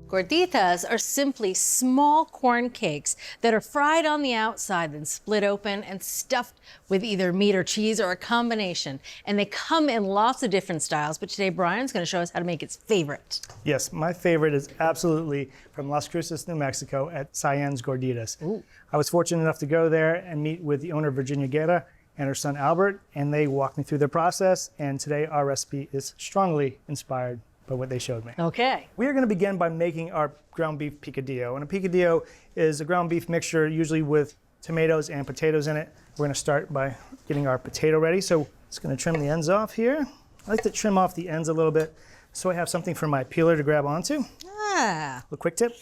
Gorditas are simply small corn cakes that are fried on the outside, then split open and stuffed with either meat or cheese or a combination. And they come in lots of different styles, but today Brian's going to show us how to make its favorite. Yes, my favorite is absolutely from Las Cruces, New Mexico at Cyenne's Gorditas. Ooh. I was fortunate enough to go there and meet with the owner, Virginia Guerra, and her son Albert, and they walked me through their process. And today our recipe is strongly inspired by what they showed me. Okay. We are going to begin by making our ground beef picadillo. And a picadillo is a ground beef mixture, usually with tomatoes and potatoes in it. We're going to start by getting our potato ready. So just going to trim the ends off here. I like to trim off the ends a little bit so I have something for my peeler to grab onto. Ah. A quick tip.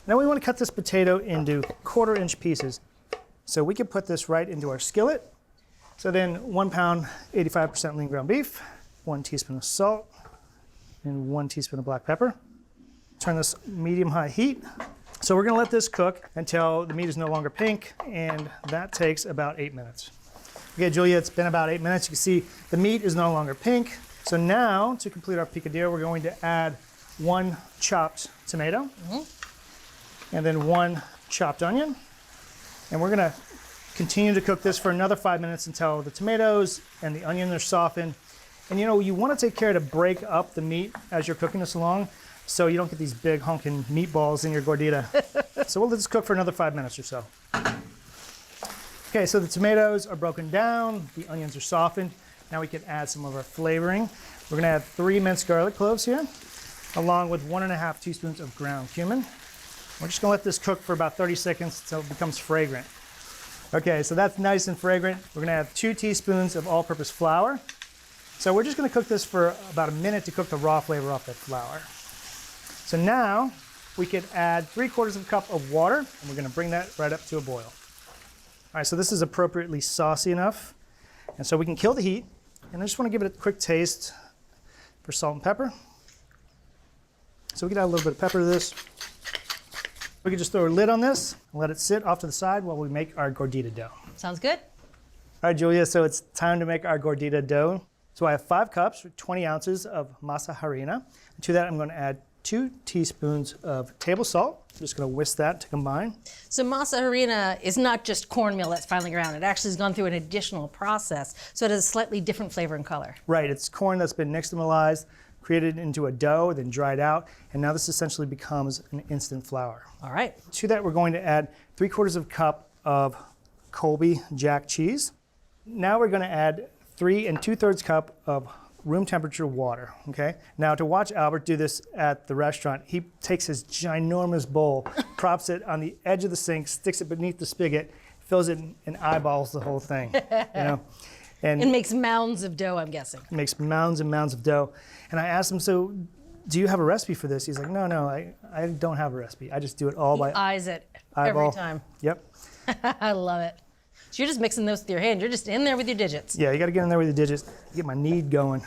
Now we want to cut this potato into 1/4-inch pieces. So we can put this right into our skillet. So then 1 pound, 85% lean ground beef, 1 teaspoon of salt, and 1 teaspoon of black pepper. Turn this medium-high heat. So we're gonna let this cook until the meat is no longer pink, and that takes about 8 minutes. Okay, Julia, it's been about 8 minutes. You can see the meat is no longer pink. So now, to complete our picadillo, we're going to add 1 chopped tomato, and then 1 chopped onion. And we're gonna continue to cook this for another 5 minutes until the tomatoes and the onion are softened. And you know, you want to take care to break up the meat as you're cooking this along so you don't get these big honking meatballs in your gordita. So we'll let this cook for another 5 minutes or so. Okay, so the tomatoes are broken down, the onions are softened. Now we can add some of our flavoring. We're gonna add 3 minced garlic cloves here, along with 1½ teaspoons of ground cumin. We're just gonna let this cook for about 30 seconds until it becomes fragrant. Okay, so that's nice and fragrant. We're gonna add 2 teaspoons of all-purpose flour. So we're just gonna cook this for about a minute to cook the raw flavor off that flour. So now we could add 3/4 cup of water, and we're gonna bring that right up to a boil. All right, so this is appropriately saucy enough. And so we can kill the heat, and I just wanna give it a quick taste for salt and pepper. So we can add a little bit of pepper to this. We can just throw a lid on this and let it sit off to the side while we make our gordita dough. Sounds good. All right, Julia, so it's time to make our gordita dough. So I have 5 cups, or 20 ounces of masa harina. And to that, I'm going to add 2 teaspoons of table salt. I'm just going to whisk that to combine. So masa harina is not just cornmeal that's finely ground. It actually has gone through an additional process, so it has a slightly different flavor and color. Right, it's corn that's been nixtamalized, created into a dough, then dried out, and now this essentially becomes an instant flour. All right. To that, we're going to add 3/4 cup of Colby Jack cheese. Now we're going to add 3 2/3 cup of room temperature water, okay? Now to watch Albert do this at the restaurant, he takes his ginormous bowl, props it on the edge of the sink, sticks it beneath the spigot, fills it and eyeballs the whole thing, you know? And it makes mounds of dough, I'm guessing. Makes mounds and mounds of dough. And I asked him, so do you have a recipe for this? He's like, no, I don't have a recipe. I just do it all by eyes it eyeball. every time. Yep. I love it. So you're just mixing those with your hand. You're just in there with your digits. Yeah, you got to get in there with your digits, get my knead going.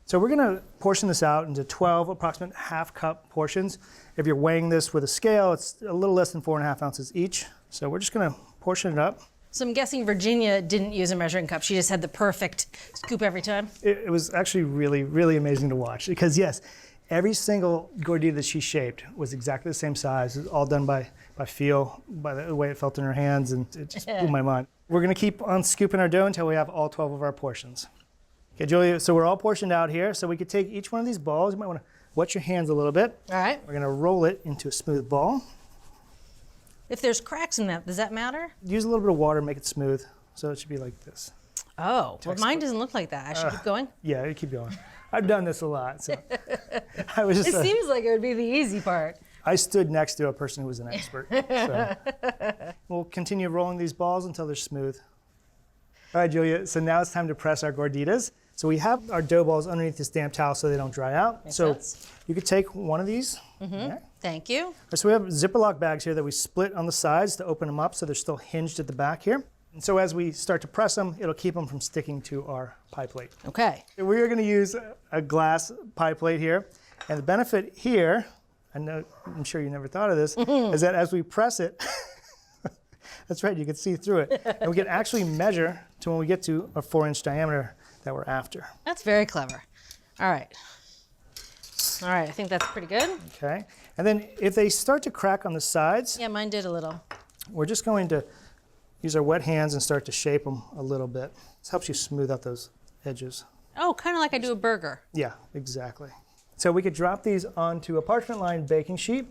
So we're going to portion this out into 12 approximate half-cup portions. If you're weighing this with a scale, it's a little less than 4½ ounces each. So we're just going to portion it up. So I'm guessing Virginia didn't use a measuring cup. She just had the perfect scoop every time? It was actually really, really amazing to watch because, yes, every single gordita that she shaped was exactly the same size. It was all done by feel, by the way it felt in her hands, and it just blew my mind. We're going to keep on scooping our dough until we have all 12 of our portions. Okay, Julia, so we're all portioned out here. So we could take each one of these balls. You might want to wet your hands a little bit. All right. We're going to roll it into a smooth ball. If there's cracks in that, does that matter? Use a little bit of water, make it smooth. So it should be like this. Oh, well, mine doesn't look like that. I should keep going? Yeah, you keep going. I've done this a lot, so I was just. It seems like it would be the easy part. I stood next to a person who was an expert. So we'll continue rolling these balls until they're smooth. All right, Julia, so now it's time to press our gorditas. So we have our dough balls underneath this damp towel so they don't dry out. Makes so sense. you could take one of these. Okay. Thank you. So we have Ziploc bags here that we split on the sides to open them up so they're still hinged at the back here. And so as we start to press them, it'll keep them from sticking to our pie plate. Okay. We are going to use a glass pie plate here. And the benefit here, I'm sure you never thought of this, is that as we press it, that's right, you can see through it. And we can actually measure to when we get to a 4-inch diameter that we're after. That's very clever. All right. All right, I think that's pretty good. Okay. And then if they start to crack on the sides, Yeah, mine did a little. we're just going to use our wet hands and start to shape them a little bit. This helps you smooth out those edges. Oh, kind of like I do a burger. Yeah, exactly. So we could drop these onto a parchment-lined baking sheet,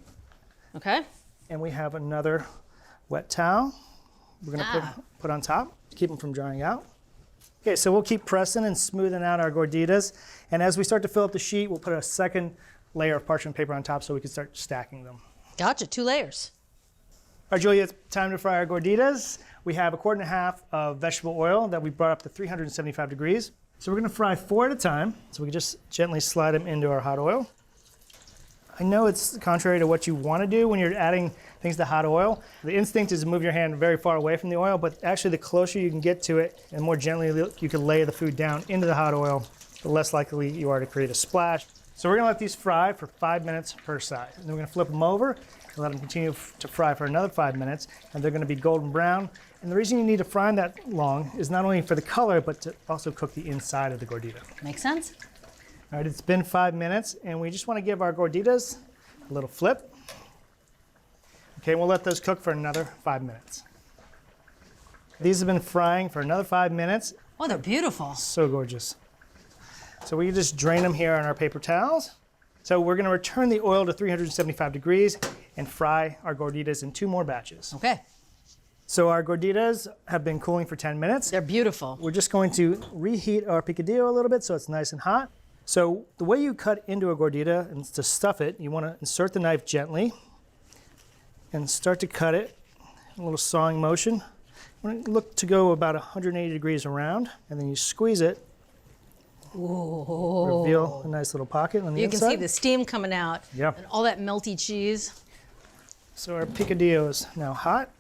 Okay. and we have another wet towel we're going to put on top to keep them from drying out. Okay, so we'll keep pressing and smoothing out our gorditas, and as we start to fill up the sheet, we'll put a second layer of parchment paper on top so we can start stacking them. Gotcha, 2 layers. All right, Julia, it's time to fry our gorditas. We have 1.5 quarts of vegetable oil that we brought up to 375 degrees. So we're gonna fry 4 at a time. So we can just gently slide them into our hot oil. I know it's contrary to what you wanna do when you're adding things to hot oil. The instinct is to move your hand very far away from the oil, but actually the closer you can get to it and more gently you can lay the food down into the hot oil, the less likely you are to create a splash. So we're gonna let these fry for 5 minutes per side. And then we're gonna flip them over and let them continue to fry for another 5 minutes, and they're gonna be golden brown. And the reason you need to fry them that long is not only for the color, but to also cook the inside of the gordita. Makes sense. All right, it's been 5 minutes, and we just wanna give our gorditas a little flip. Okay, we'll let those cook for another 5 minutes. These have been frying for another 5 minutes. Oh, they're beautiful. So gorgeous. So we just drain them here on our paper towels. So we're gonna return the oil to 375 degrees and fry our gorditas in 2 more batches. Okay. So our gorditas have been cooling for 10 minutes. They're beautiful. We're just going to reheat our picadillo a little bit so it's nice and hot. So the way you cut into a gordita and to stuff it, you wanna insert the knife gently and start to cut it, a little sawing motion. You wanna look to go about 180 degrees around, and then you squeeze it. Ooh. Reveal a nice little pocket on the You inside. can see the steam coming out. Yeah. And all that melty cheese. So our picadillo is now hot.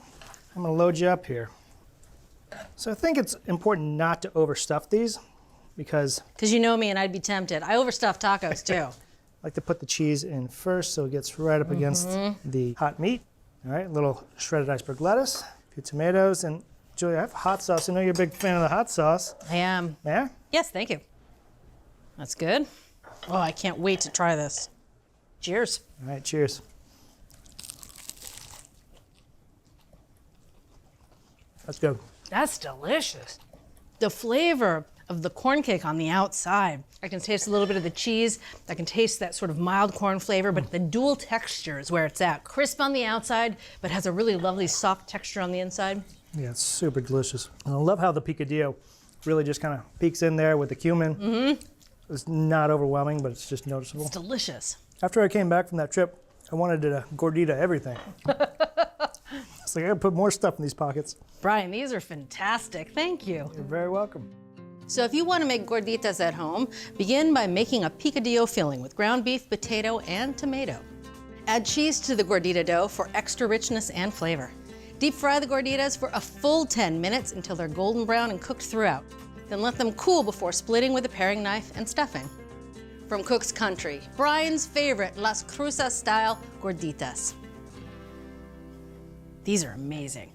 I'm gonna load you up here. So I think it's important not to overstuff these because Because you know me and I'd be tempted. I overstuff tacos too. I like to put the cheese in first so it gets right up against the hot meat. All right, a little shredded iceberg lettuce, a few tomatoes, and Julia, I have hot sauce. I know you're a big fan of the hot sauce. I am. Yeah? Yes, thank you. That's good. Oh, I can't wait to try this. Cheers. All right, cheers. Let's go. That's delicious. The flavor of the corn cake on the outside. I can taste a little bit of the cheese. I can taste that sort of mild corn flavor, but the dual texture is where it's at. Crisp on the outside, but has a really lovely soft texture on the inside. Yeah, it's super delicious. And I love how the picadillo really just kind of peeks in there with the cumin. It's not overwhelming, but it's just noticeable. It's delicious. After I came back from that trip, I wanted to gordita everything. It's like I gotta put more stuff in these pockets. Brian, these are fantastic. Thank you. You're very welcome. So if you want to make gorditas at home, begin by making a picadillo filling with ground beef, potato, and tomato. Add cheese to the gordita dough for extra richness and flavor. Deep fry the gorditas for a full 10 minutes until they're golden brown and cooked throughout. Then let them cool before splitting with a paring knife and stuffing. From Cook's Country, Brian's favorite Las Cruces style gorditas. These are amazing.